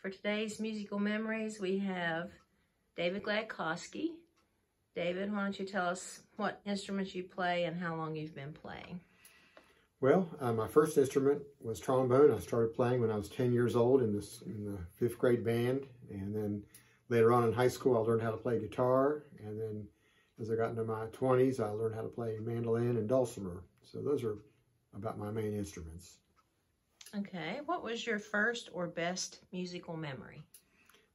For today's musical memories, we have David Gladkosky. David, why don't you tell us what instruments you play and how long you've been playing? Well, my first instrument was trombone. I started playing when I was 10 years old in the 5th grade band. And then later on in high school, I learned how to play guitar. And then as I got into my 20s, I learned how to play mandolin and dulcimer. So those are about my main instruments. Okay. What was your first or best musical memory?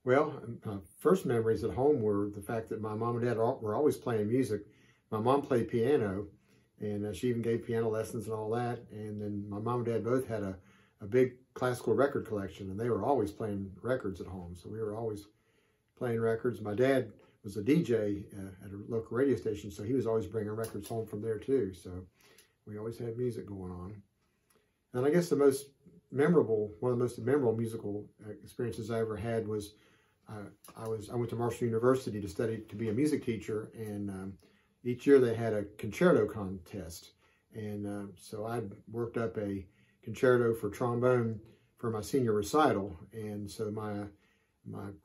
Well, my first memories at home were the fact that my mom and dad were always playing music. My mom played piano, and she even gave piano lessons and all that. And then my mom and dad both had a big classical record collection, and they were always playing records at home. So we were always playing records. My dad was a DJ at a local radio station, so he was always bringing records home from there too. So we always had music going on. And I guess one of the most memorable musical experiences I ever had was I went to Marshall University to study to be a music teacher, and each year they had a concerto contest, and so I worked up a concerto for trombone for my senior recital, and so my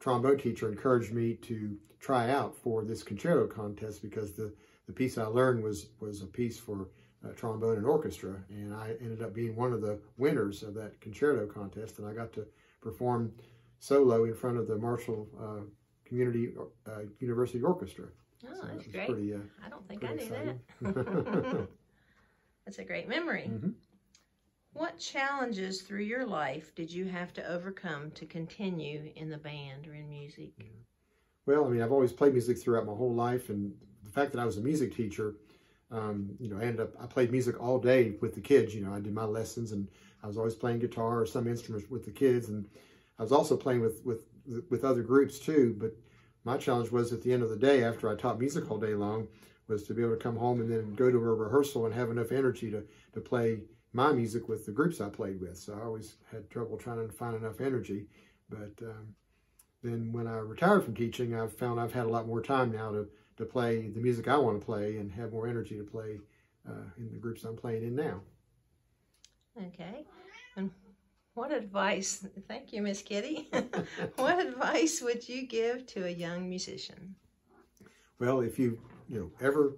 trombone teacher encouraged me to try out for this concerto contest because the piece I learned was a piece for trombone and orchestra, and I ended up being one of the winners of that concerto contest, and I got to perform solo in front of the Marshall University Orchestra. Oh, so that's that great. I don't think I knew that. That's a great memory. Mm-hmm. What challenges through your life did you have to overcome to continue in the band or in music? Yeah. Well, I mean, I've always played music throughout my whole life, and the fact that I was a music teacher, I played music all day with the kids. I did my lessons, and I was always playing guitar or some instruments with the kids, and I was also playing with other groups too. But my challenge was at the end of the day, after I taught music all day long, was to be able to come home and then go to a rehearsal and have enough energy to play my music with the groups I played with. So I always had trouble trying to find enough energy. But then when I retired from teaching, I've found I've had a lot more time now to play the music I want to play and have more energy to play in the groups I'm playing in now. Okay. And what advice, thank you, Miss Kitty. What advice would you give to a young musician? Well, if you ever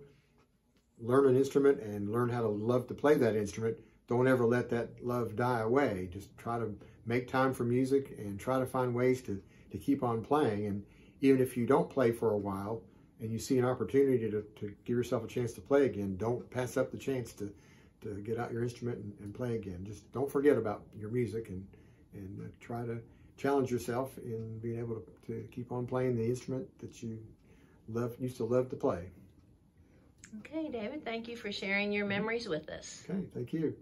learn an instrument and learn how to love to play that instrument, don't ever let that love die away. Just try to make time for music and try to find ways to keep on playing. And even if you don't play for a while and you see an opportunity to give yourself a chance to play again, don't pass up the chance to get out your instrument and play again. Just don't forget about your music and try to challenge yourself in being able to keep on playing the instrument that you used to love to play. Okay, David, thank you for sharing your memories with us. Okay, thank you.